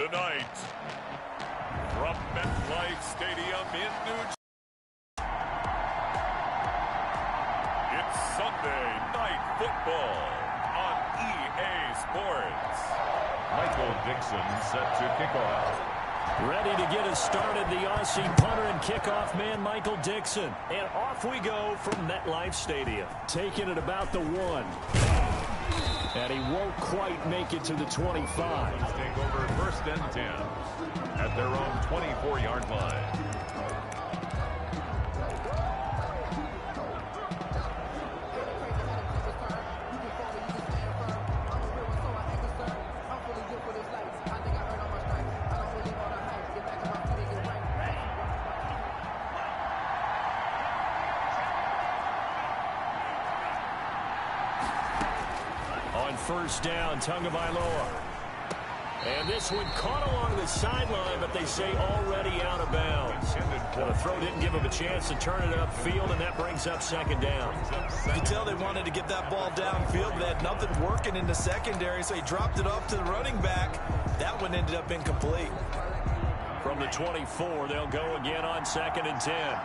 Tonight, from MetLife Stadium in New Jersey, it's Sunday Night Football on EA Sports. Michael Dixon set to kick off. Ready to get us started, the Aussie punter and kickoff man, Michael Dixon. And off we go from MetLife Stadium. Taking it about the 1. And he won't quite make it to the 25. Take over 1st and 10 at their own 24-yard line. First down, Tagovailoa. And this one caught along the sideline, but they say already out of bounds. The throw didn't give him a chance to turn it upfield, and that brings up 2nd down. You can tell they wanted to get that ball downfield, but they had nothing working in the secondary, so he dropped it off to the running back. That one ended up incomplete. From the 24, they'll go again on 2nd and 10.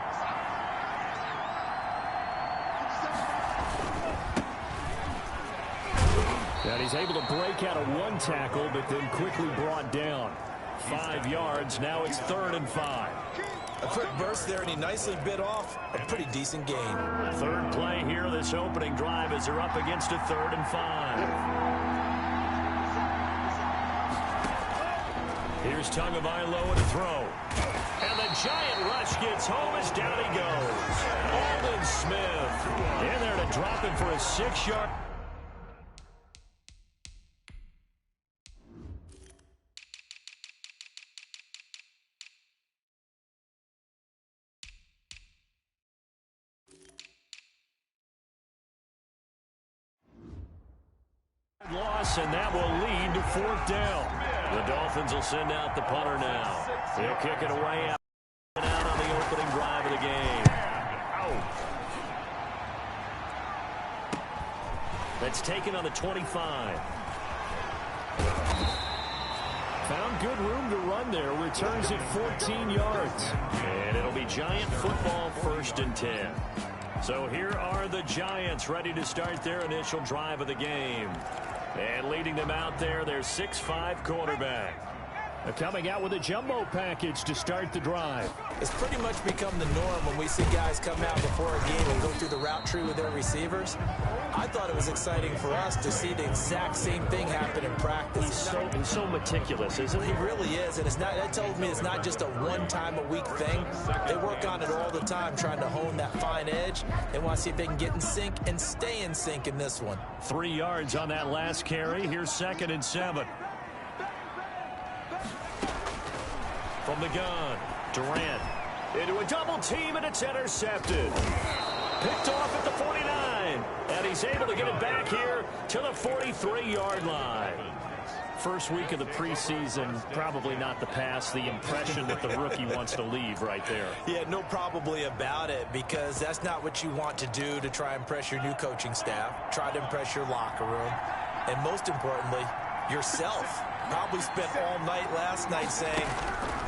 And he's able to break out of 1 tackle, but then quickly brought down. 5 yards. Now it's 3rd and 5. A quick burst there, and he nicely bit off a pretty decent gain. 3rd play here, this opening drive, as they're up against a 3rd and 5. Here's Tagovailoa to throw. And the giant rush gets home as down he goes. Aldon Smith in there to drop him for a 6-yard. Loss, and that will lead to 4th down. The Dolphins will send out the punter now. They'll kick it away out on the opening drive of the game. That's taken on the 25. Found good room to run there. Returns it 14 yards. And it'll be Giant football, 1st and 10. So here are the Giants ready to start their initial drive of the game. And leading them out there, their 6'5" quarterback. Coming out with a jumbo package to start the drive. It's pretty much become the norm when we see guys come out before a game and go through the route tree with their receivers. I thought it was exciting for us to see the exact same thing happen in practice. He's so meticulous, isn't he? He really is, and that tells me it's not just a one-time-a-week thing. They work on it all the time, trying to hone that fine edge. They want to see if they can get in sync and stay in sync in this one. 3 yards on that last carry. Here's 2nd and 7. From the gun, Durant into a double team, and it's intercepted. Picked off at the 49, and he's able to get it back here to the 43-yard line. First week of the preseason, probably not the pass, the impression that the rookie wants to leave right there. Yeah, no probably about it, because that's not what you want to do to try and impress your new coaching staff, try to impress your locker room, and most importantly, yourself. Probably spent all night last night saying,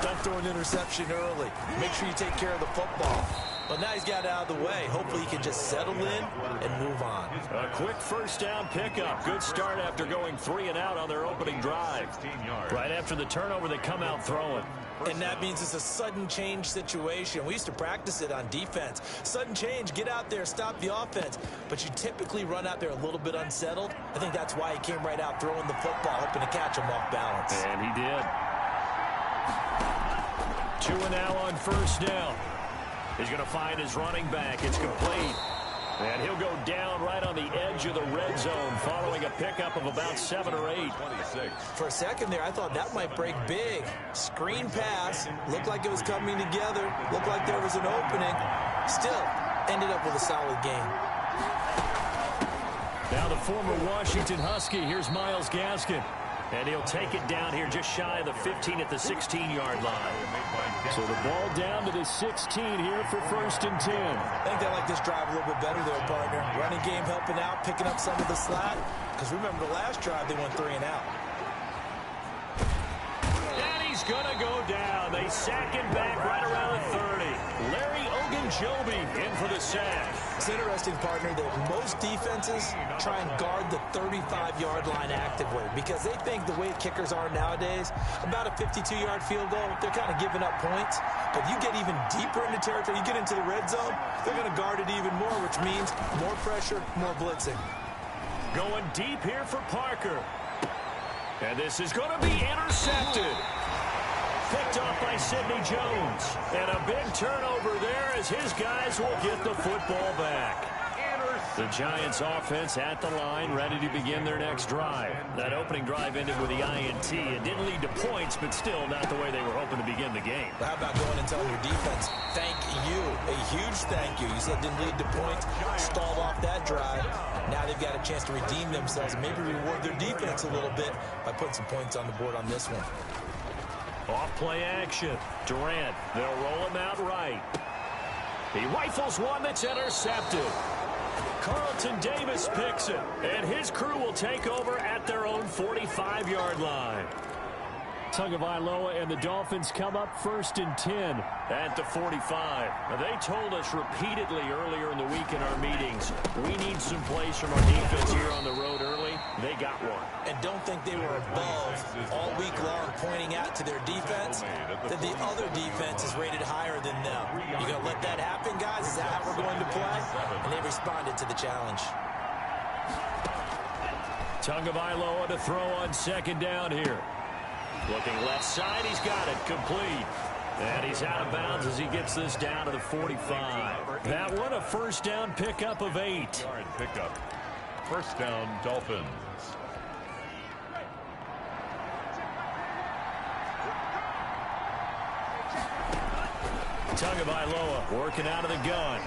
don't throw an interception early. Make sure you take care of the football. But now he's got it out of the way. Hopefully he can just settle in and move on. A quick 1st down pickup. Good start after going 3 and out on their opening drive. Right after the turnover, they come out throwing. And that means it's a sudden change situation. We used to practice it on defense. Sudden change, get out there, stop the offense. But you typically run out there a little bit unsettled. I think that's why he came right out throwing the football, hoping to catch him off balance. And he did. 2 and now on 1st down. He's going to find his running back. It's complete. And he'll go down right on the edge of the red zone following a pickup of about 7 or 8. For a second there, I thought that might break big. Screen pass. Looked like it was coming together. Looked like there was an opening. Still, ended up with a solid game. Now the former Washington Husky. Here's Myles Gaskin. And he'll take it down here just shy of the 15 at the 16-yard line. So the ball down to the 16 here for 1st and 10. I think they like this drive a little bit better there, partner. Running game helping out, picking up some of the slack. Because remember the last drive, they went 3 and out. he's going to go down. They sack him back right around the 30. Larry Ogunjobi in for the sack. It's interesting, partner, that most defenses try and guard the 35-yard line actively because they think the way kickers are nowadays, about a 52-yard field goal, they're kind of giving up points. But you get even deeper into territory, you get into the red zone, they're going to guard it even more, which means more pressure, more blitzing. Going deep here for Parker. And this is going to be intercepted. Picked off by Sidney Jones. And a big turnover there as his guys will get the football back. The Giants offense at the line, ready to begin their next drive. That opening drive ended with the INT. It didn't lead to points, but still not the way they were hoping to begin the game. But how about going and telling your defense, thank you, a huge thank you. You said it didn't lead to points, stalled off that drive. Now they've got a chance to redeem themselves and maybe reward their defense a little bit by putting some points on the board on this one. Off play action. Durant, they'll roll him out right. He rifles one that's intercepted. Carlton Davis picks it, and his crew will take over at their own 45-yard line. Tagovailoa and the Dolphins come up 1st and 10 at the 45. Now, they told us repeatedly earlier in the week in our meetings, we need some plays from our defense here on the road early. They got one. And don't think they were above all week long pointing out to their defense that the other defense is rated higher than them. You going to let that happen, guys? Is that how we're going to play? And they responded to the challenge. Tagovailoa to throw on 2nd down here. Looking left side, he's got it, complete. And he's out of bounds as he gets this down to the 45. That one a 1st down pickup of 8. Yard pickup. 1st down, Dolphins. Tagovailoa working out of the gun.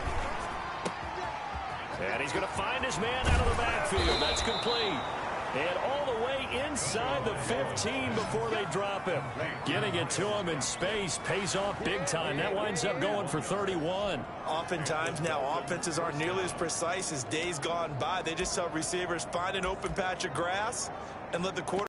And he's going to find his man out of the backfield. That's complete. And all the way inside the 15 before they drop him. Getting it to him in space pays off big time. That winds up going for 31. Oftentimes now offenses aren't nearly as precise as days gone by. They just tell receivers, find an open patch of grass and let the quarterback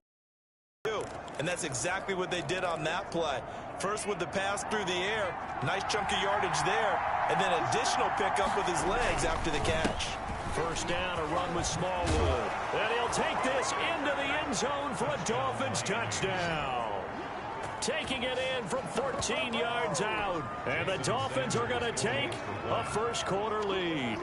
do. And that's exactly what they did on that play. First with the pass through the air. Nice chunk of yardage there. And then additional pickup with his legs after the catch. 1st down, a run with Smallwood. And he'll take this into the end zone for a Dolphins touchdown. Taking it in from 14 yards out. And the Dolphins are going to take a 1st quarter lead.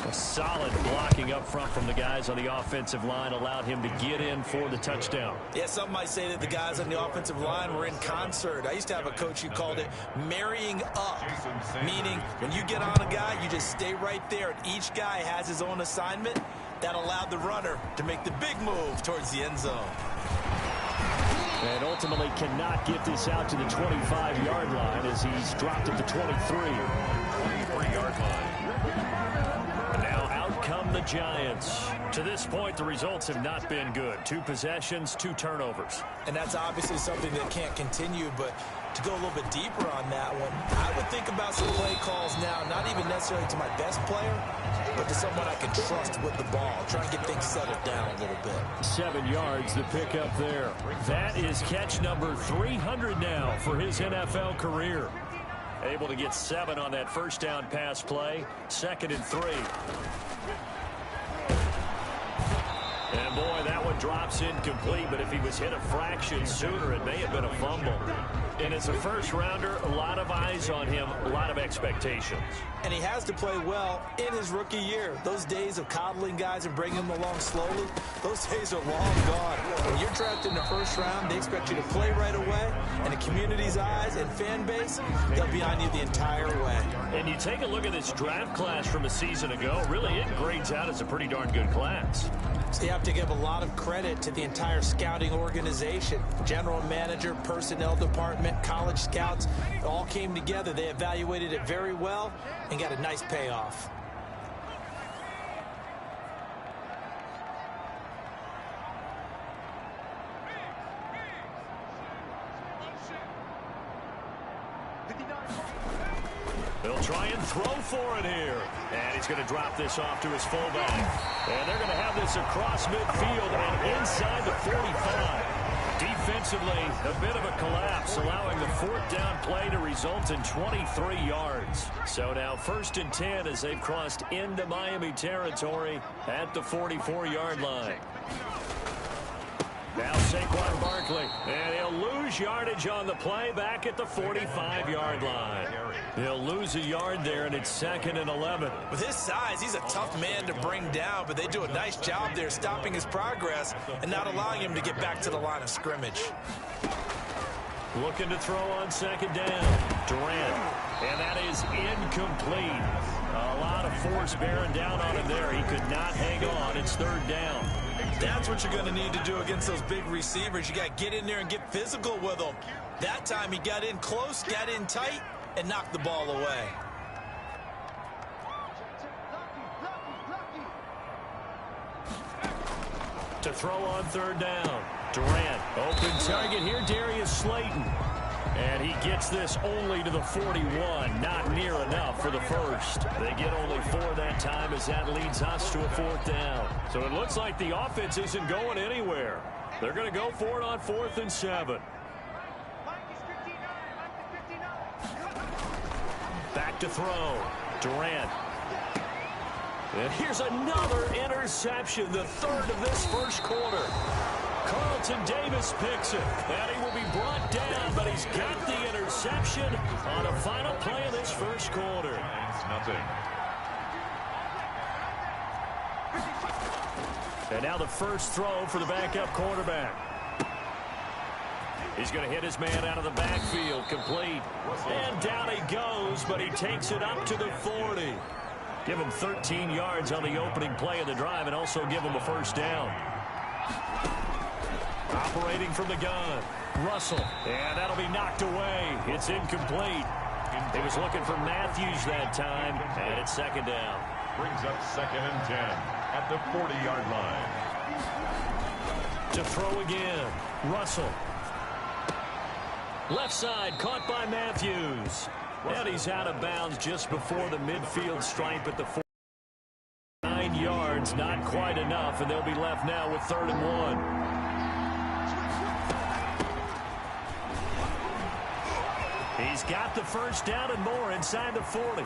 A solid blocking up front from the guys on the offensive line allowed him to get in for the touchdown. Yeah, some might say that the guys on the offensive line were in concert. I used to have a coach who called it marrying up, meaning when you get on a guy, you just stay right there, and each guy has his own assignment. That allowed the runner to make the big move towards the end zone. And ultimately cannot get this out to the 25-yard line as he's dropped at the 23. 23-yard line. Come the Giants. To this point, the results have not been good. 2 possessions, 2 turnovers. And that's obviously something that can't continue, but to go a little bit deeper on that one, I would think about some play calls now, not even necessarily to my best player, but to someone I can trust with the ball. Try and get things settled down a little bit. 7 yards, the pickup there. That is catch number 300 now for his NFL career. Able to get 7 on that 1st down pass play. 2nd and 3. And boy, that one drops incomplete, but if he was hit a fraction sooner, it may have been a fumble. And as a 1st rounder, a lot of eyes on him, a lot of expectations. And he has to play well in his rookie year. Those days of coddling guys and bringing them along slowly, those days are long gone. When you're drafted in the 1st round, they expect you to play right away. And the community's eyes and fan base, they'll be on you the entire way. And you take a look at this draft class from a season ago, really it grades out as a pretty darn good class. So you have to give a lot of credit to the entire scouting organization. General manager, personnel department, college scouts, it all came together. They evaluated it very well and got a nice payoff. They'll try and throw for it here. And he's going to drop this off to his fullback. And they're going to have this across midfield and inside the 45. Defensively, a bit of a collapse, allowing the fourth down play to result in 23 yards. So now 1st and 10 as they've crossed into Miami territory at the 44-yard line. Now Saquon Barkley, and he'll lose yardage on the play back at the 45-yard line. He'll lose a yard there, and it's 2nd and 11. With his size, he's a tough man to bring down, but they do a nice job there stopping his progress and not allowing him to get back to the line of scrimmage. Looking to throw on 2nd down. Durant, and that is incomplete. A lot of force bearing down on him there. He could not hang on. It's 3rd down. That's what you're going to need to do against those big receivers. You got to get in there and get physical with them. That time he got in close, got in tight, and knocked the ball away. To throw on 3rd down. Durant, open target here, Darius Slayton. And he gets this only to the 41. Not near enough for the first. They get only 4 that time as that leads us to a 4th down. So it looks like the offense isn't going anywhere. They're going to go for it on 4th and 7. Back to throw. Durant. And here's another interception, the 3rd of this first quarter. Carlton Davis picks it, and he will be brought down, but he's got the interception on a final play of this first quarter. And now the first throw for the backup quarterback. He's going to hit his man out of the backfield, complete. And down he goes, but he takes it up to the 40. Give him 13 yards on the opening play of the drive and also give him a 1st down. Operating from the gun, Russell, and that'll be knocked away. It's incomplete. He was looking for Matthews that time, and it's 2nd down. Brings up 2nd and 10 at the 40-yard line. To throw again, Russell. Left side, caught by Matthews. And he's out of bounds just before the midfield stripe at the 9 yards. Not quite enough, and they'll be left now with 3rd and 1. He's got the 1st down and more inside the 40.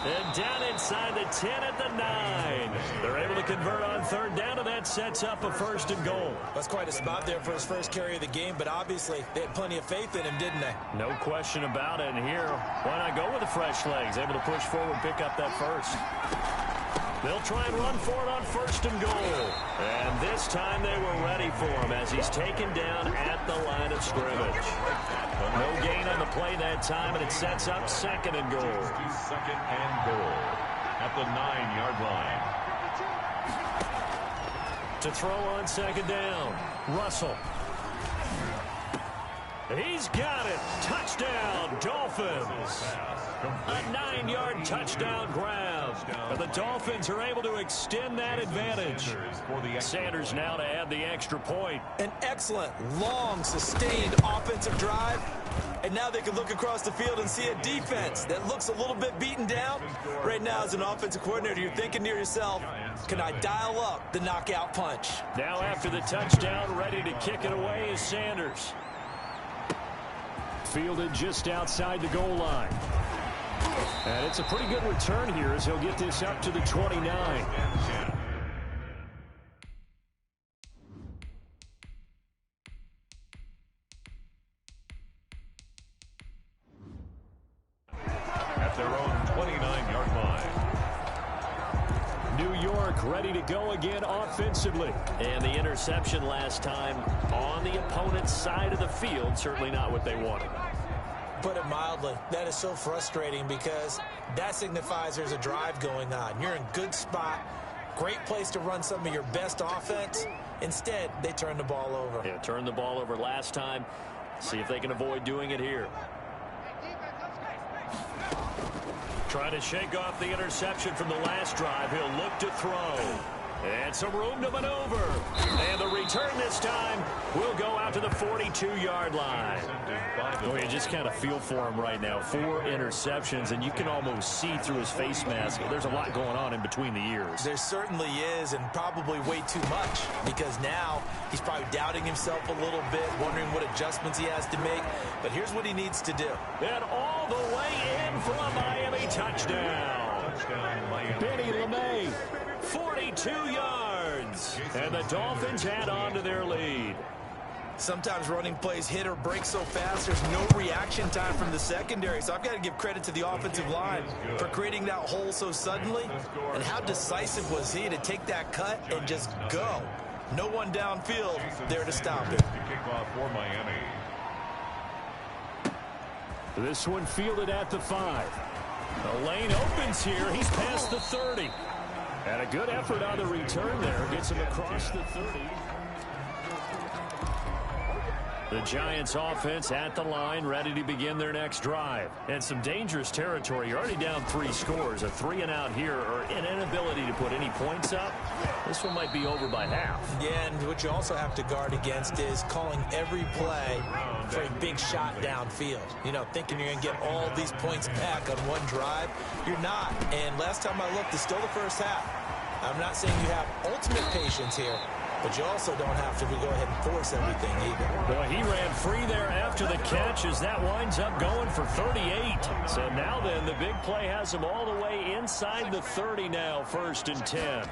And down inside the 10 at the 9. They're able to convert on 3rd down, and that sets up a 1st and goal. That's quite a spot there for his first carry of the game, but obviously they had plenty of faith in him, didn't they? No question about it. And here, why not go with the fresh legs? Able to push forward, pick up that 1st. They'll try and run for it on 1st and goal. And this time they were ready for him as he's taken down at the line of scrimmage. No gain on the play that time, and it sets up 2nd and goal. 2nd and goal at the 9-yard line. To throw on 2nd down, Russell. He's got it. Touchdown, Dolphins. A 9-yard touchdown grab. And the Dolphins are able to extend that advantage. Sanders now to add the extra point. An excellent, long, sustained offensive drive. And now they can look across the field and see a defense that looks a little bit beaten down. Right now, as an offensive coordinator, you're thinking to yourself, can I dial up the knockout punch? Now after the touchdown, ready to kick it away is Sanders. Fielded just outside the goal line. And it's a pretty good return here as he'll get this up to the 29. At their own 29-yard line. New York ready to go again offensively. And the interception last time on the opponent's side of the field, certainly not what they wanted. Put it mildly, that is so frustrating because that signifies there's a drive going on. You're in a good spot, great place to run some of your best offense. Instead, they turn the ball over. Yeah, turned the ball over last time. See if they can avoid doing it here. Trying to shake off the interception from the last drive. He'll look to throw. And some room to maneuver. And the return this time will go out to the 42-yard line. Well, you just kind of feel for him right now. 4 interceptions, and you can almost see through his face mask. There's a lot going on in between the ears. There certainly is, and probably way too much, because now he's probably doubting himself a little bit, wondering what adjustments he has to make. But here's what he needs to do. And all the way in for a Miami touchdown. Benny LeMay, 42 yards. And the Dolphins add on to their lead. Sometimes running plays hit or break so fast, there's no reaction time from the secondary. So I've got to give credit to the offensive line for creating that hole so suddenly. And how decisive was he to take that cut and just go? No one downfield there to stop it. This one fielded at the 5. The lane opens here. He's past the 30. And a good effort on the return there. Gets him across the 30. The Giants offense at the line, ready to begin their next drive. And some dangerous territory. You're already down 3 scores. A 3-and-out here, or an inability to put any points up. This one might be over by half. Yeah, and what you also have to guard against is calling every play for a big shot downfield. You know, thinking you're going to get all these points back on one drive. You're not. And last time I looked, it's still the first half. I'm not saying you have ultimate patience here, but you also don't have to go ahead and force everything either. Well, he ran free there after the catch as that winds up going for 38. So now then, the big play has him all the way inside the 30 now, 1st and 10.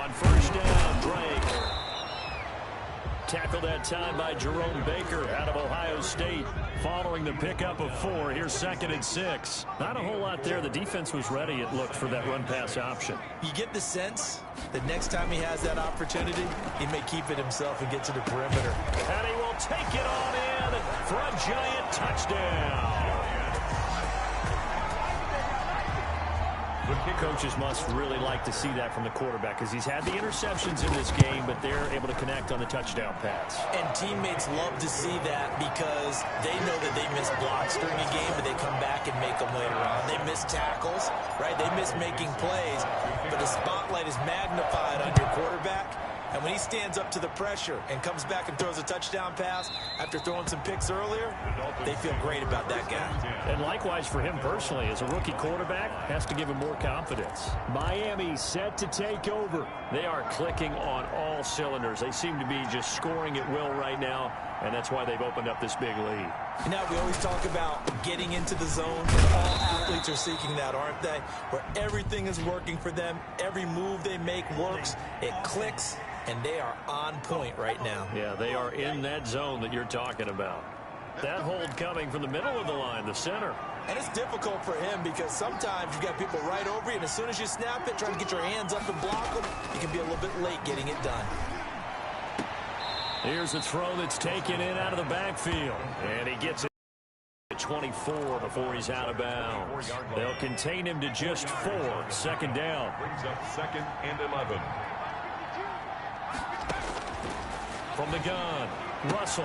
On 1st down, Drake. Tackled that time by Jerome Baker out of Ohio State. Following the pickup of 4, here's 2nd and 6. Not a whole lot there. The defense was ready, it looked, for that run-pass option. You get the sense that next time he has that opportunity, he may keep it himself and get to the perimeter. And he will take it on in for a Giant touchdown. Coaches must really like to see that from the quarterback because he's had the interceptions in this game, but they're able to connect on the touchdown pass. And teammates love to see that because they know that they miss blocks during a game, but they come back and make them later on. They miss tackles, right? They miss making plays, but the spotlight is magnified on your quarterback. And when he stands up to the pressure and comes back and throws a touchdown pass after throwing some picks earlier, they feel great about that guy. And likewise for him personally, as a rookie quarterback, has to give him more confidence. Miami set to take over. They are clicking on all cylinders. They seem to be just scoring at will right now, and that's why they've opened up this big lead. Now, we always talk about getting into the zone, and all athletes are seeking that, aren't they? Where everything is working for them, every move they make works, it clicks, and they are on point right now. Yeah, they are in that zone that you're talking about. That hold coming from the middle of the line, the center. And it's difficult for him because sometimes you've got people right over you, and as soon as you snap it, trying to get your hands up and block them, you can be a little bit late getting it done. Here's a throw that's taken in out of the backfield. And he gets it at 24 before he's out of bounds. They'll contain him to just 4. 2nd down. Brings up 2nd and 11. From the gun, Russell.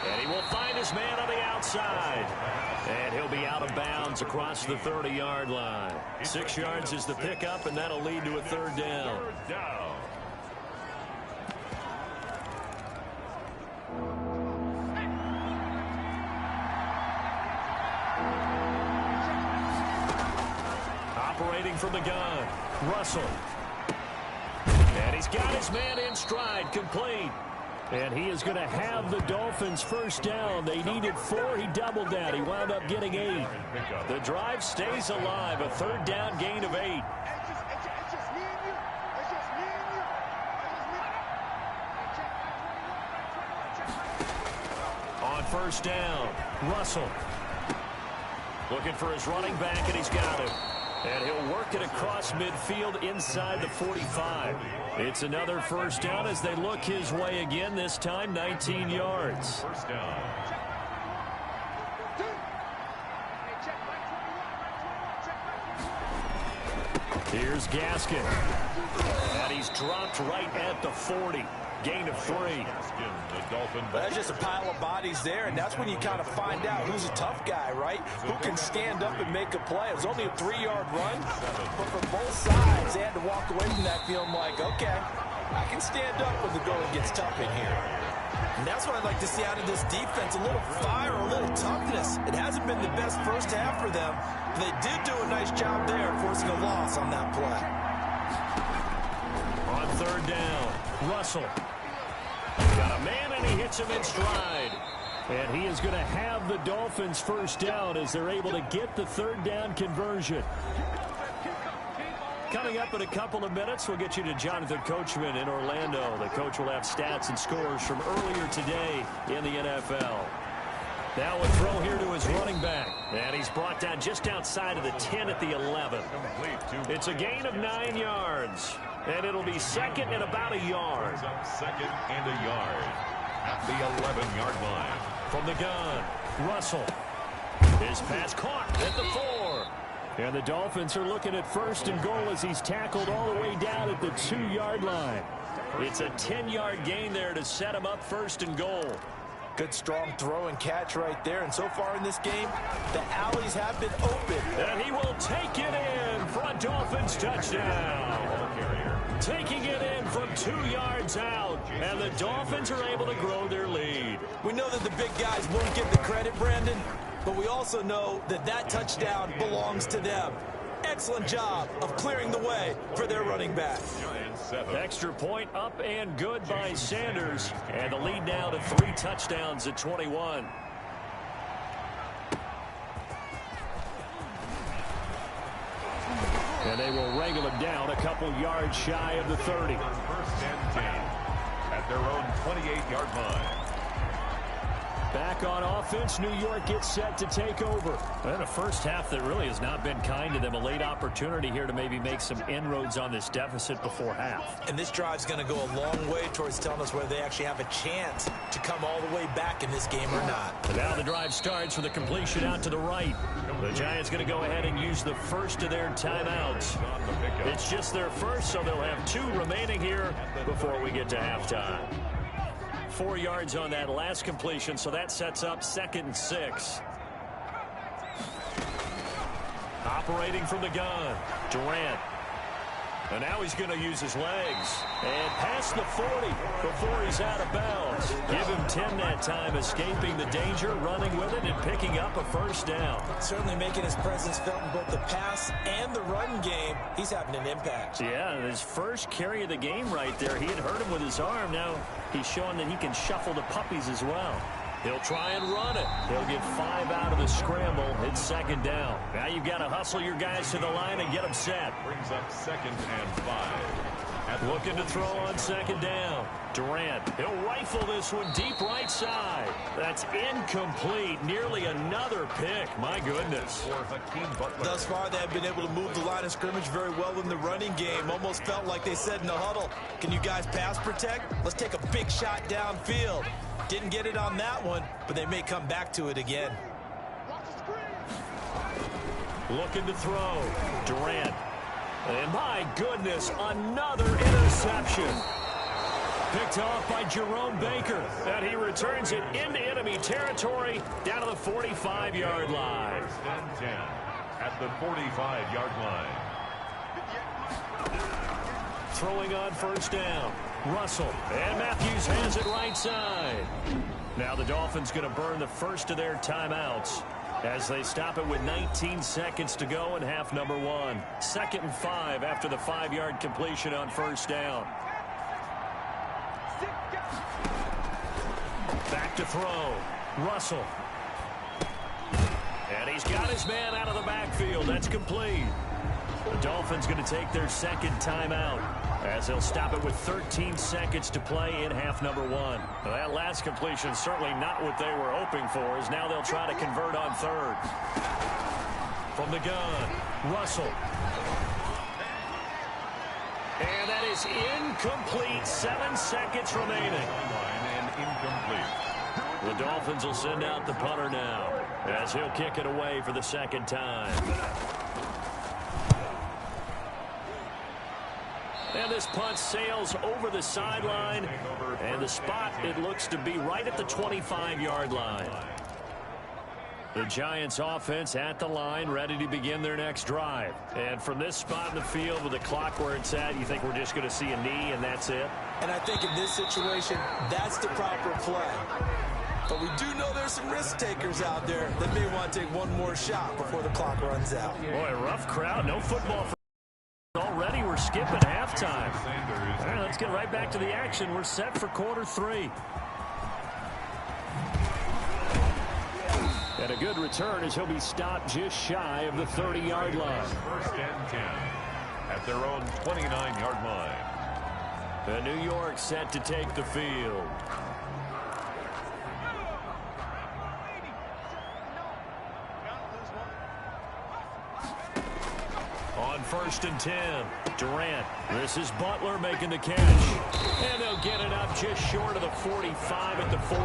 And he will find his man on the outside. And he'll be out of bounds across the 30-yard line. 6 yards is the pickup, and that'll lead to a 3rd down. Operating from the gun, Russell. And he's got his man in stride, complete. And he is going to have the Dolphins 1st down. They needed 4. He doubled that. He wound up getting 8. The drive stays alive. A 3rd down gain of 8. On 1st down, Russell. Looking for his running back, and he's got it. And he'll work it across midfield inside the 45. It's another 1st down as they look his way again, this time 19 yards. 1st down. Here's Gaskin. And he's dropped right at the 40. Gain of 3. But that's just a pile of bodies there, and that's when you kind of find out who's a tough guy, right? Who can stand up and make a play. It was only a 3-yard run, but for both sides, they had to walk away from that feeling like, okay, I can stand up when the going gets tough in here. And that's what I'd like to see out of this defense, a little fire, a little toughness. It hasn't been the best first half for them, but they did do a nice job there forcing a loss on that play. On 3rd down, Russell. Got a man, and he hits him in stride. And he is going to have the Dolphins first down as they're able to get the 3rd down conversion. Coming up in a couple of minutes, we'll get you to Jonathan Coachman in Orlando. The coach will have stats and scores from earlier today in the NFL. Now a throw here to his running back. And he's brought down just outside of the 10 at the 11. It's a gain of 9 yards. And it'll be 2nd and about a yard. 2nd and a yard at the 11-yard line. From the gun, Russell. His pass caught at the 4. And the Dolphins are looking at 1st and goal as he's tackled all the way down at the 2-yard line. It's a 10-yard gain there to set him up 1st and goal. Good strong throw and catch right there. And so far in this game, the alleys have been open. And he will take it in for a Dolphins touchdown. Taking it in from 2 yards out. And the Dolphins are able to grow their lead. We know that the big guys won't get the credit, Brandon, but we also know that that touchdown belongs to them. Excellent job of clearing the way for their running back. Extra point up and good by Sanders. And the lead now to 3 touchdowns at 21. And they will wrangle him down a couple yards shy of the 30. 1st and 10 at their own 28-yard line. Back on offense, New York gets set to take over. And a first half that really has not been kind to them. A late opportunity here to maybe make some inroads on this deficit before half. And this drive's going to go a long way towards telling us whether they actually have a chance to come all the way back in this game or not. And now the drive starts with a completion out to the right. The Giants going to go ahead and use the first of their timeouts. It's just their first, so they'll have 2 remaining here before we get to halftime. 4 yards on that last completion, so that sets up 2nd and 6. Operating from the gun, Durant. And now he's going to use his legs. And past the 40 before he's out of bounds. Give him 10 that time, escaping the danger, running with it, and picking up a first down. Certainly making his presence felt in both the pass and the run game. He's having an impact. Yeah, his first carry of the game right there. He had hurt him with his arm. Now he's showing that he can shuffle the puppies as well. He'll try and run it. He'll get 5 out of the scramble. It's 2nd down. Now you've got to hustle your guys to the line and get them set. Brings up 2nd and 5. Looking to throw on 2nd down. Durant, he'll rifle this one deep right side. That's incomplete. Nearly another pick. My goodness. Thus far, they have been able to move the line of scrimmage very well in the running game. Almost felt like they said in the huddle, can you guys pass protect? Let's take a big shot downfield. Didn't get it on that one, but they may come back to it again. Looking to throw. Durant. And my goodness, another interception. Picked off by Jerome Baker. And he returns it into enemy territory down to the 45-yard line. 1st and 10 at the 45-yard line. Throwing on 1st down. Russell. And Matthews has it right side. Now the Dolphins going to burn the first of their timeouts as they stop it with 19 seconds to go in half number 1. 2nd and 5 after the 5-yard completion on 1st down. Back to throw. Russell. And he's got his man out of the backfield. That's complete. The Dolphins going to take their 2nd timeout as they'll stop it with 13 seconds to play in half number 1. Well, that last completion is certainly not what they were hoping for, as now they'll try to convert on 3rd. From the gun, Russell. And that is incomplete. 7 seconds remaining. And incomplete. The Dolphins will send out the punter now as he'll kick it away for the 2nd time. And this punt sails over the sideline. And the spot, it looks to be right at the 25-yard line. The Giants offense at the line, ready to begin their next drive. And from this spot in the field with the clock where it's at, you think we're just going to see a knee and that's it? And I think in this situation, that's the proper play. But we do know there's some risk takers out there that may want to take one more shot before the clock runs out. Boy, rough crowd. No football for already. We're skipping halftime. All right, let's get right back to the action. We're set for quarter 3. And a good return as he'll be stopped just shy of the 30-yard line. First and 10 at their own 29-yard line. The New York set to take the field. On first and 10, Durant. This is Butler making the catch. And they'll get it up just short of the 45 at the 44.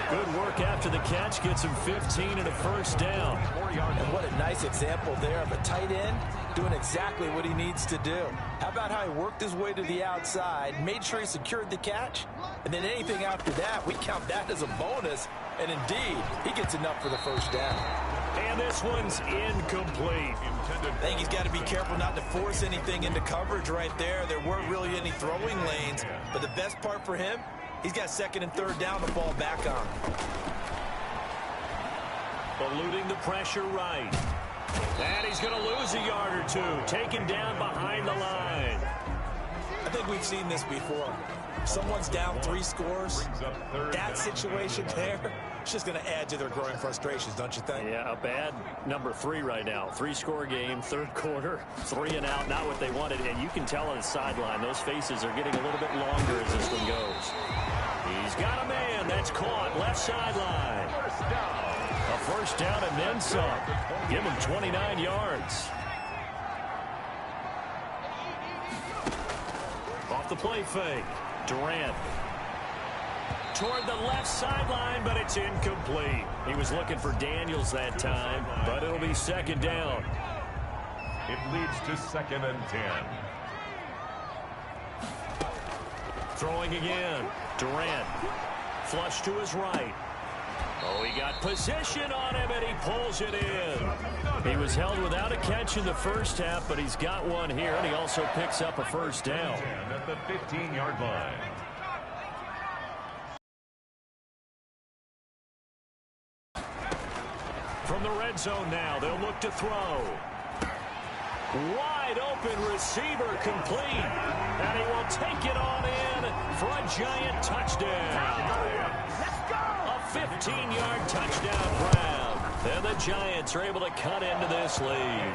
Good work after the catch. Gets him 15 and a first down. And what a nice example there of a tight end doing exactly what he needs to do. How about how he worked his way to the outside, made sure he secured the catch, and then anything after that, we count that as a bonus. And indeed, he gets enough for the first down. And this one's incomplete. I think he's got to be careful not to force anything into coverage right there. There weren't really any throwing lanes. But the best part for him, he's got second and third down to fall back on. Eluding the pressure right. And he's going to lose a yard or two. Taken down behind the line. I think we've seen this before. Someone's down 3 scores. That situation there, it's just going to add to their growing frustrations, don't you think? Yeah, a bad number 3 right now. 3-score game, third quarter, 3 and out, not what they wanted. And you can tell on the sideline, those faces are getting a little bit longer as this one goes. He's got a man that's caught left sideline. A first down and then some. Give him 29 yards. Off the play fake. Durant toward the left sideline, but it's incomplete. He was looking for Daniels that time, but it'll be second down. It leads to second and 10. Throwing again. Durant. Flush to his right. Oh, he got position on him, and he pulls it in. He was held without a catch in the first half, but he's got one here, and he also picks up a first down. At the 15-yard line. From the red zone now, they'll look to throw. Wide open receiver complete. And he will take it on in for a Giant touchdown. A 15-yard touchdown grab. And the Giants are able to cut into this lead.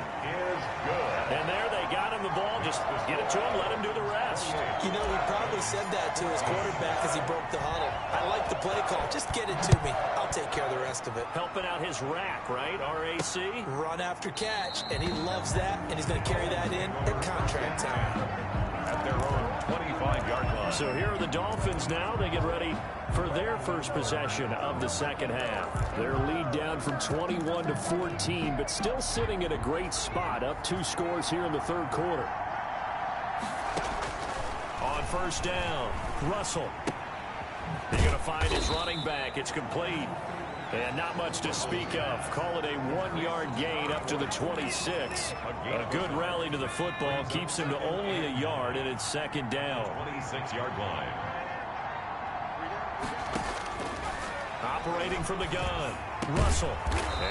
And there they got him the ball. Just get it to him, let him do the rest. You know, he probably said that to his quarterback as he broke the huddle. I like the play call. Just get it to me. I'll take care of the rest of it. Helping out his rack, right? R-A-C? Run after catch, and he loves that, and he's going to carry that in at contract time. At their own 25-yard line. So here are the Dolphins now. They get ready for their first possession of the second half. Their lead down from 21 to 14, but still sitting at a great spot, up 2 scores here in the third quarter. On first down, Russell. He's going to find his running back. It's complete. And not much to speak of. Call it a 1-yard gain up to the 26. A good rally to the football keeps him to only a yard, and it's second down. 26-yard line. Operating from the gun, Russell.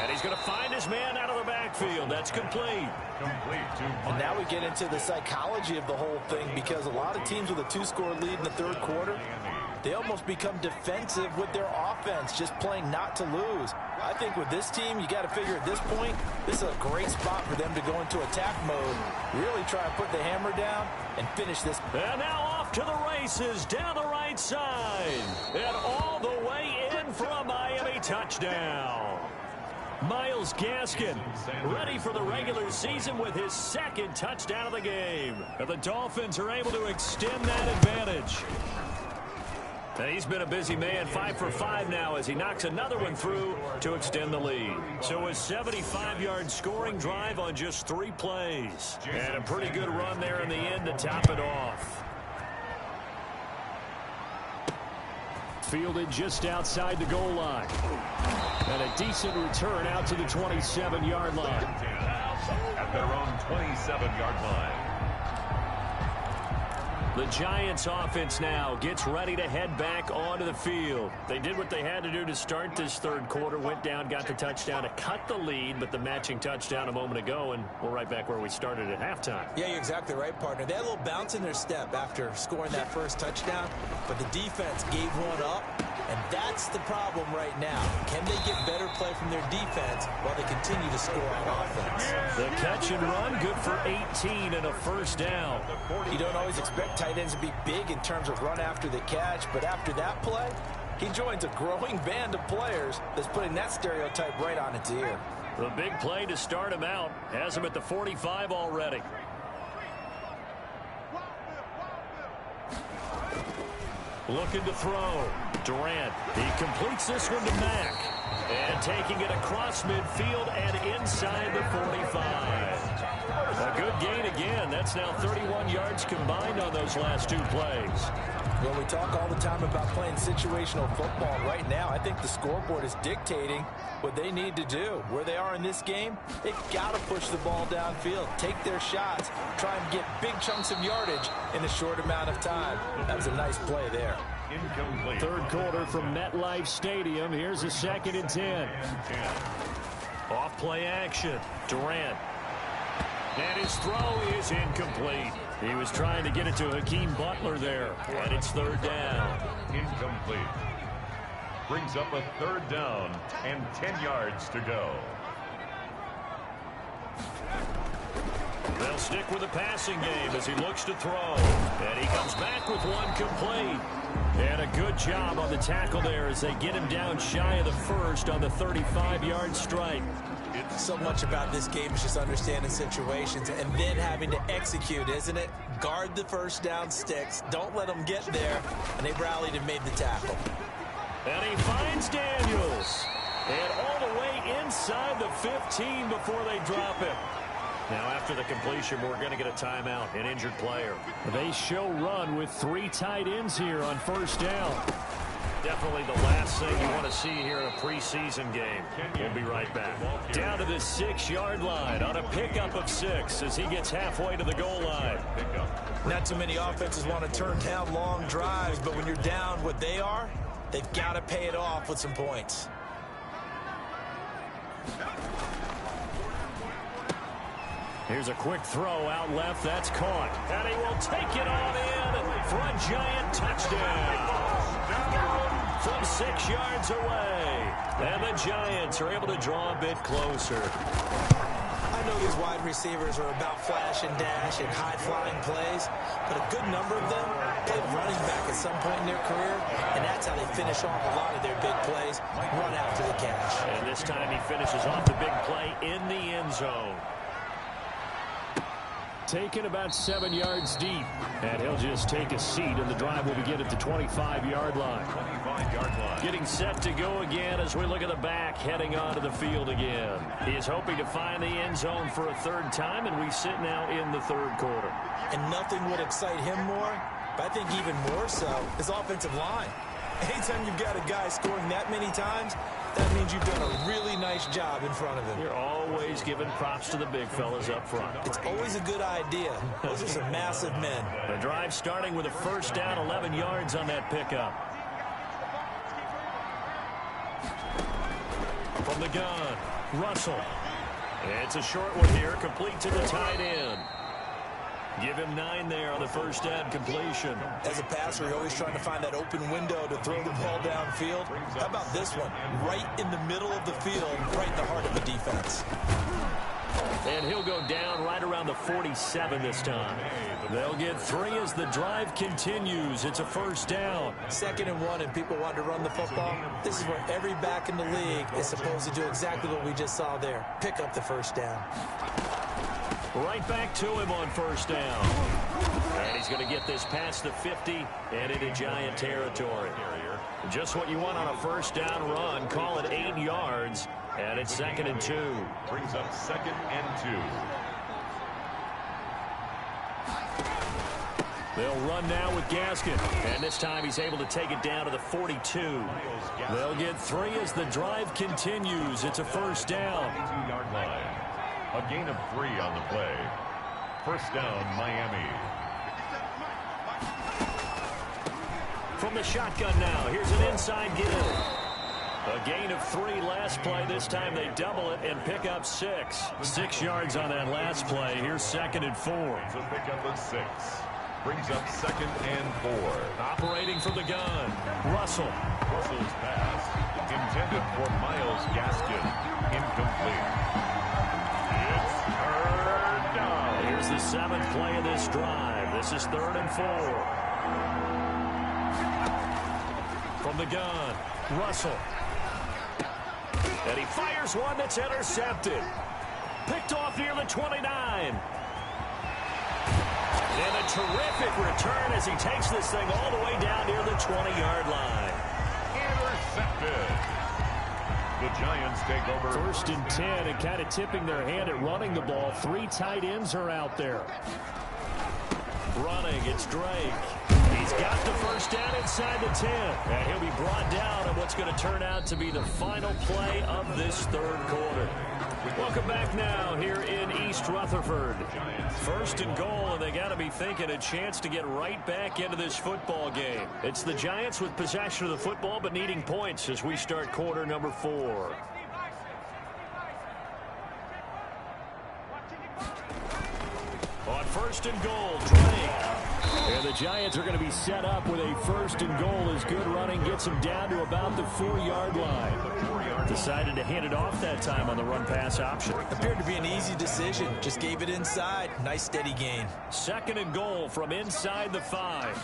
And he's going to find his man out of the backfield. That's complete. And now we get into the psychology of the whole thing, because a lot of teams with a 2-score lead in the third quarter, they almost become defensive with their offense, just playing not to lose. I think with this team, you got to figure at this point, this is a great spot for them to go into attack mode, really try to put the hammer down and finish this. And now off to the races down the right side. And all the way in for a Miami touchdown. Myles Gaskin ready for the regular season with his second touchdown of the game. And the Dolphins are able to extend that advantage. And he's been a busy man, 5 for 5 now as he knocks another one through to extend the lead. So a 75-yard scoring drive on just 3 plays. And a pretty good run there in the end to top it off. Fielded just outside the goal line. And a decent return out to the 27-yard line. At their own 27-yard line. The Giants offense now gets ready to head back onto the field. They did what they had to do to start this third quarter, went down, got the touchdown to cut the lead, but the matching touchdown a moment ago, and we're right back where we started at halftime. Yeah, you're exactly right, partner. They had a little bounce in their step after scoring that first touchdown, but the defense gave one up, and that's the problem right now. Can they get better play from their defense while they continue to score on offense? The catch and run, good for 18 and a first down. You don't always expect tight ends to be big in terms of run after the catch, but after that play, he joins a growing band of players that's putting that stereotype right on its ear. The big play to start him out has him at the 45 already. Looking to throw. Durant. He completes this one to Mack. And taking it across midfield and inside the 45. A good gain again. That's now 31 yards combined on those last 2 plays. Well, we talk all the time about playing situational football. Right now, I think the scoreboard is dictating what they need to do. Where they are in this game, they've got to push the ball downfield, take their shots, try and get big chunks of yardage in a short amount of time. That was a nice play there. Incomplete. Third quarter from MetLife Stadium. Here's a 2nd and 10. Off play action. Durant. And his throw is incomplete. He was trying to get it to Hakeem Butler there. And it's 3rd down. Incomplete. Brings up a 3rd down and 10 yards to go. They'll stick with the passing game as he looks to throw. And he comes back with one complete. And a good job on the tackle there as they get him down shy of the first on the 35-yard strike. So much about this game is just understanding situations and then having to execute, isn't it? Guard the first down sticks. Don't let them get there. And they rallied and made the tackle. And he finds Daniels. And all the way inside the 15 before they drop it. Now, after the completion, we're going to get a timeout, an injured player. They show run with 3 tight ends here on first down. Definitely the last thing you want to see here in a preseason game. We'll be right back. Down to the 6-yard line on a pickup of 6 as he gets halfway to the goal line. Not too many offenses want to turn down long drives, but when you're down what they are, they've got to pay it off with some points. Here's a quick throw out left. That's caught. And he will take it on in for a Giant touchdown. From 6 yards away. And the Giants are able to draw a bit closer. I know these wide receivers are about flash and dash and high-flying plays, but a good number of them played running back at some point in their career, and that's how they finish off a lot of their big plays, run after the catch. And this time he finishes off the big play in the end zone. Taken about 7 yards deep. And he'll just take a seat, and the drive will begin at the 25-yard line. 25-yard line. Getting set to go again as we look at the back, heading onto the field again. He is hoping to find the end zone for a 3rd time, and we sit now in the 3rd quarter. And nothing would excite him more, but I think even more so, his offensive line. Anytime you've got a guy scoring that many times, that means you've done a really nice job in front of him. You're always giving props to the big fellas up front. It's always a good idea. Those are some massive men. The drive starting with a first down, 11 yards on that pickup. From the gun, Russell. It's a short one here, complete to the tight end. Give him 9 there on the first down completion. As a passer, you're always trying to find that open window to throw the ball downfield. How about this one? Right in the middle of the field, right in the heart of the defense. And he'll go down right around the 47 this time. They'll get 3 as the drive continues. It's a first down. 2nd and 1, and people want to run the football. This is where every back in the league is supposed to do exactly what we just saw there. Pick up the first down. Right back to him on first down. And he's going to get this past the 50 and into Giant territory. Just what you want on a first down run. Call it 8 yards. And it's 2nd and 2. Brings up 2nd and 2. They'll run now with Gaskin. And this time he's able to take it down to the 42. They'll get 3 as the drive continues. It's a first down. 22-yard line. A gain of 3 on the play. First down, Miami. From the shotgun now, here's an inside give. A gain of 3 last play. This time they double it and pick up 6. 6 yards on that last play. Here's 2nd and 4. So pick up a 6. Brings up 2nd and 4. Operating from the gun. Russell. Russell's pass intended for Myles Gaskin. Incomplete. It's 3rd down. Here's the 7th play of this drive. This is 3rd and 4. From the gun. Russell. And he fires one that's intercepted. Picked off near the 29. And a terrific return as he takes this thing all the way down near the 20-yard line. Intercepted. The Giants take over. 1st and 10 and kind of tipping their hand at running the ball. 3 tight ends are out there. Running, it's Drake. He's got the first down inside the 10. And he'll be brought down on what's going to turn out to be the final play of this 3rd quarter. Welcome back now here in East Rutherford. 1st and goal, and they got to be thinking a chance to get right back into this football game. It's the Giants with possession of the football but needing points as we start quarter number 4. On 1st and goal, Drake. And the Giants are going to be set up with a 1st and goal as good running gets them down to about the 4-yard line. Decided to hand it off that time on the run-pass option. Appeared to be an easy decision. Just gave it inside. Nice steady gain. 2nd and goal from inside the 5.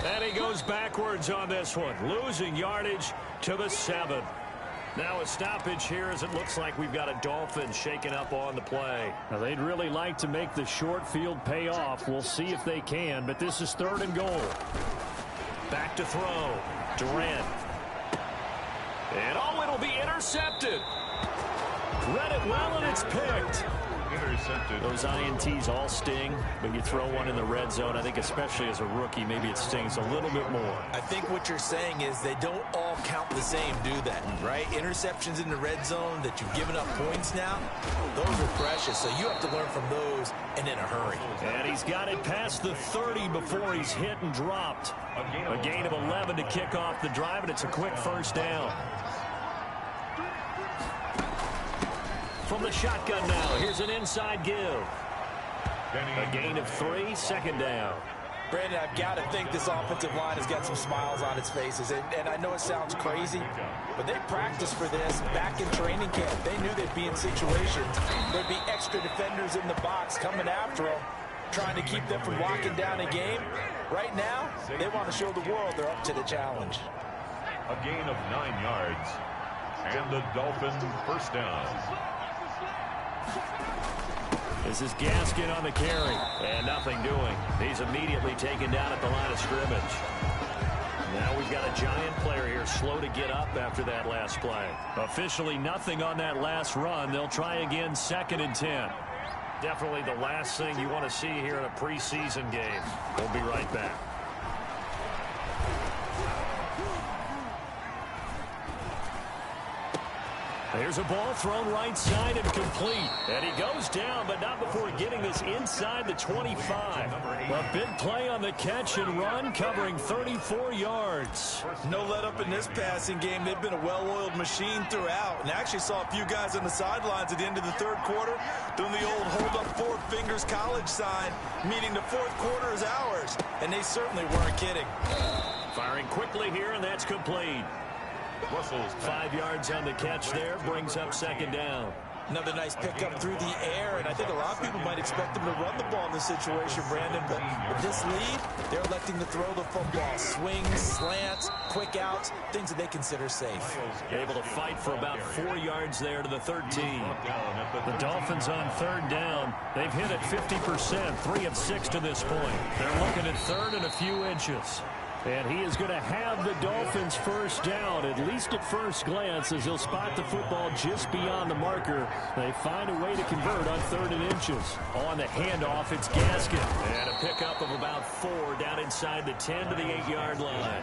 And he goes backwards on this one. Losing yardage to the 7. Now a stoppage here as it looks like we've got a Dolphins shaking up on the play. Now they'd really like to make the short field pay off. We'll see if they can, but this is 3rd and goal. Back to throw. Durant. And it'll be intercepted. Read it well, and it's picked. Intercepted. Those INTs all sting, but you throw one in the red zone, I think especially as a rookie, maybe it stings a little bit more. I think what you're saying is they don't all count the same, do they? Right? Interceptions in the red zone that you've given up points now, those are precious, so you have to learn from those and in a hurry. And he's got it past the 30 before he's hit and dropped. A gain of 11 to kick off the drive, and it's a quick first down. From the shotgun now, here's an inside give. A gain of 3, 2nd down. Brandon, I've got to think this offensive line has got some smiles on its faces. And I know it sounds crazy, but they practiced for this back in training camp. They knew they'd be in situations. There'd be extra defenders in the box coming after them, trying to keep them from locking down a game. Right now, they want to show the world they're up to the challenge. A gain of 9 yards. And the Dolphins first down. This is Gaskin on the carry. And nothing doing. He's immediately taken down at the line of scrimmage. Now we've got a Giant player here slow to get up after that last play. Officially nothing on that last run. They'll try again 2nd and 10. Definitely the last thing you want to see here in a preseason game. We'll be right back. There's a ball thrown right side and complete. And he goes down, but not before getting this inside the 25. A big play on the catch and run, covering 34 yards. No let up in this passing game. They've been a well-oiled machine throughout. And actually saw a few guys on the sidelines at the end of the 3rd quarter doing the old hold up 4 fingers college sign, meaning the 4th quarter is ours. And they certainly weren't kidding. Firing quickly here, and that's complete. Russell's 5 yards on the catch there, brings up 2nd down. Another nice pickup through the air, and I think a lot of people might expect them to run the ball in this situation, Brandon, but with this lead, they're electing to throw the football. Swings, slants, quick outs, things that they consider safe. Able to fight for about 4 yards there to the 13. The Dolphins on third down. They've hit it 50%, 3 of 6 to this point. They're looking at third and a few inches. And he is going to have the Dolphins first down, at least at first glance, as he'll spot the football just beyond the marker. They find a way to convert on 3rd and inches. On the handoff, it's Gaskin. And a pickup of about 4 down inside the 10 to the 8-yard line.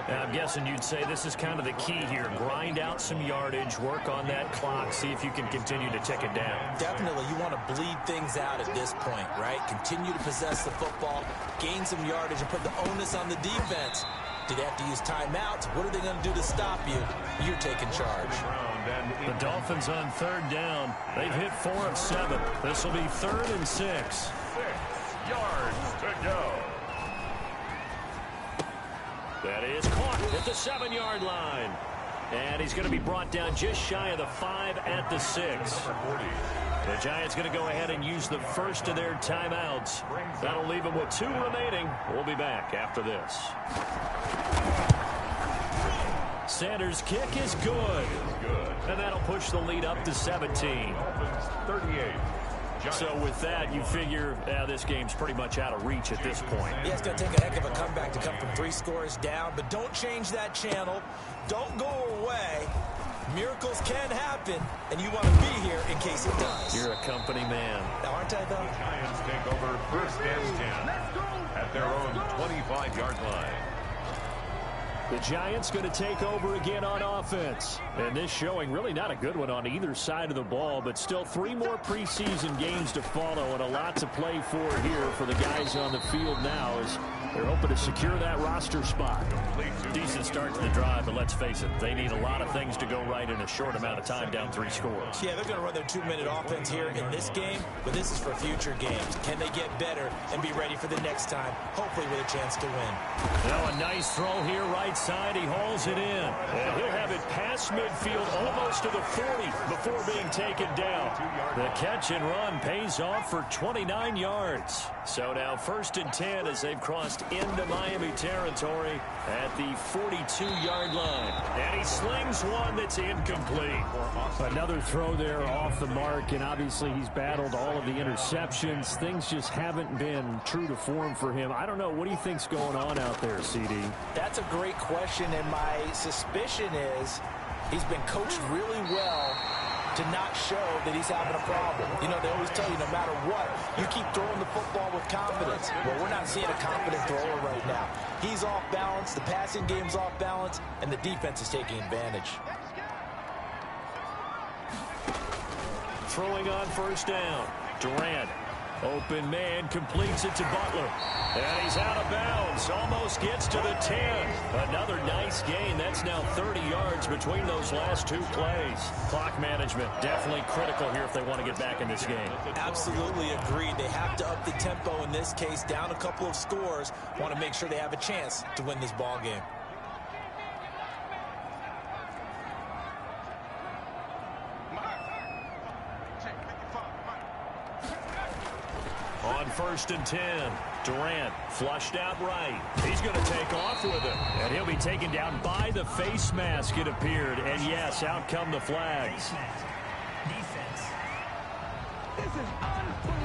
And I'm guessing you'd say this is kind of the key here. Grind out some yardage, work on that clock, see if you can continue to tick it down. Definitely, you want to bleed things out at this point, right? Continue to possess the football, gain some yardage, and put the onus on the defense. Do they have to use timeouts? What are they going to do to stop you? You're taking charge. The Dolphins on third down. They've hit 4 of 7. This will be 3rd and 6. 6 yards to go. That is caught at the 7-yard line. And he's going to be brought down just shy of the 5 at the 6. The Giants going to go ahead and use the first of their timeouts. That'll leave them with 2 remaining. We'll be back after this. Sanders' kick is good. And that'll push the lead up to 17. 38. So with that, you figure this game's pretty much out of reach at this point. Yeah, it's going to take a heck of a comeback to come from 3 scores down, but don't change that channel. Don't go away. Miracles can happen, and you want to be here in case it does. You're a company man. Now, aren't I, though? The Giants take over 1st and 10 at their own 25-yard line. The Giants going to take over again on offense. And this showing really not a good one on either side of the ball, but still 3 more preseason games to follow and a lot to play for here for the guys on the field now as they're hoping to secure that roster spot. Decent start to the drive, but let's face it, they need a lot of things to go right in a short amount of time down 3 scores. Yeah, they're going to run their 2-minute offense here in this game, but this is for future games. Can they get better and be ready for the next time, hopefully with a chance to win? Now a nice throw here right side. He hauls it in. And he'll have it past midfield almost to the 40 before being taken down. The catch and run pays off for 29 yards. So now 1st and 10 as they've crossed into Miami territory at the 42-yard line. And he slings one that's incomplete. Another throw there off the mark, and obviously he's battled all of the interceptions. Things just haven't been true to form for him. I don't know. What do you think's going on out there, CD? That's a great question, and my suspicion is he's been coached really well to not show that he's having a problem. You know, they always tell you no matter what, you keep throwing the football with confidence. Well, we're not seeing a confident thrower right now. He's off balance, the passing game's off balance, and the defense is taking advantage. Throwing on 1st down. Durant. Open man, completes it to Butler. And he's out of bounds. Almost gets to the 10. Another nice gain. That's now 30 yards between those last 2 plays. Clock management definitely critical here if they want to get back in this game. Absolutely agreed. They have to up the tempo in this case, down a couple of scores. Want to make sure they have a chance to win this ball game. On 1st and 10, Durant flushed out right. He's going to take off with it. And he'll be taken down by the face mask, it appeared. And yes, out come the flags.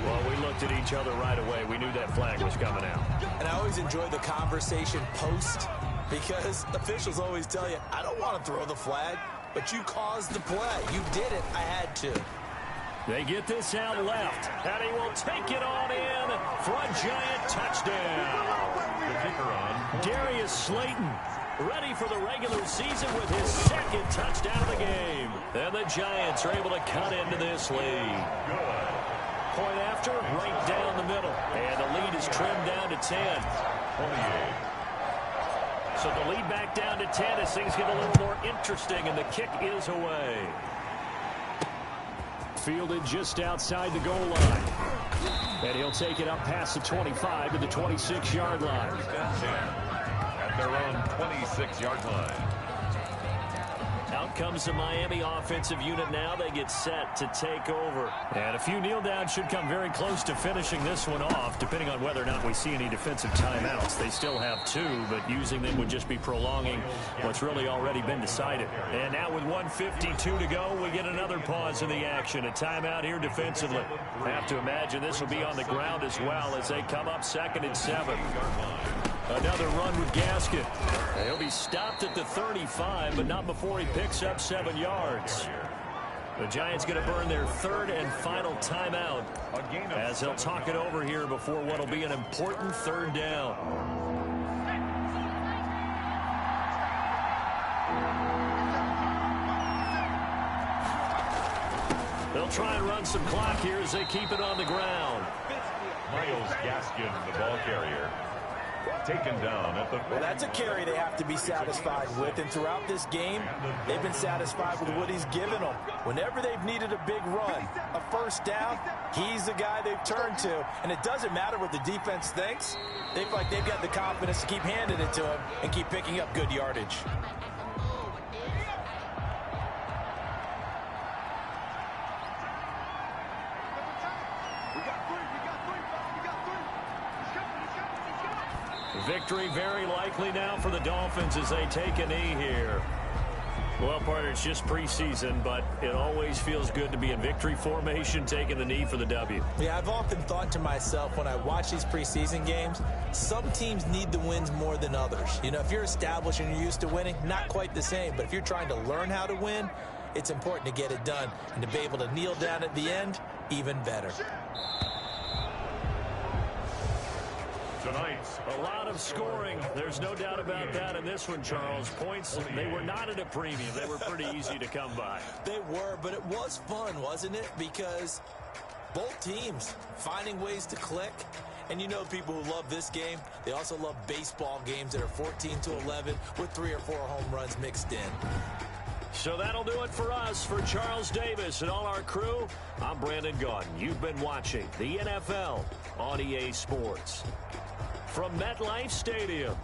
Well, we looked at each other right away. We knew that flag was coming out. And I always enjoy the conversation post because officials always tell you, I don't want to throw the flag, but you caused the play. You did it. I had to. They get this out left, and he will take it on in for a Giant touchdown. The kicker on. Darius Slayton ready for the regular season with his 2nd touchdown of the game. And the Giants are able to cut into this lead. Good. Point after, right down the middle. And the lead is trimmed down to 10. 28. So the lead back down to 10 as things get a little more interesting, and the kick is away. Fielded just outside the goal line. And he'll take it up past the 25 to the 26-yard line. At their own 26-yard line. Out Out comes the Miami offensive unit now. They get set to take over. And a few kneel downs should come very close to finishing this one off, depending on whether or not we see any defensive timeouts. They still have 2, but using them would just be prolonging what's really already been decided. And now with 1:52 to go, we get another pause in the action. A timeout here defensively. Have to imagine this will be on the ground as well as they come up 2nd and 7. Another run with Gaskin. He'll be stopped at the 35, but not before he picks up 7 yards. The Giants going to burn their 3rd and final timeout as they'll talk it over here before what will be an important 3rd down. They'll try and run some clock here as they keep it on the ground. Myles Gaskin, the ball carrier, taken down at the... Well, that's a carry they have to be satisfied with, and throughout this game, they've been satisfied with what he's given them. Whenever they've needed a big run, a 1st down, he's the guy they've turned to, and it doesn't matter what the defense thinks. They feel like they've got the confidence to keep handing it to him and keep picking up good yardage. Victory very likely now for the Dolphins as they take a knee here. Well, partner, it's just preseason, but it always feels good to be in victory formation, taking the knee for the W. Yeah, I've often thought to myself when I watch these preseason games, some teams need the wins more than others. You know, if you're established and you're used to winning, not quite the same. But if you're trying to learn how to win, it's important to get it done. And to be able to kneel down at the end, even better. Tonight, a lot of scoring. There's no doubt about that in this one, Charles. Points, they were not at a premium. They were pretty easy to come by. They were, but it was fun, wasn't it? Because both teams finding ways to click. And you know people who love this game, they also love baseball games that are 14-11 with 3 or 4 home runs mixed in. So that'll do it for us. For Charles Davis and all our crew, I'm Brandon Gaudin. You've been watching the NFL on EA Sports from MetLife Stadium.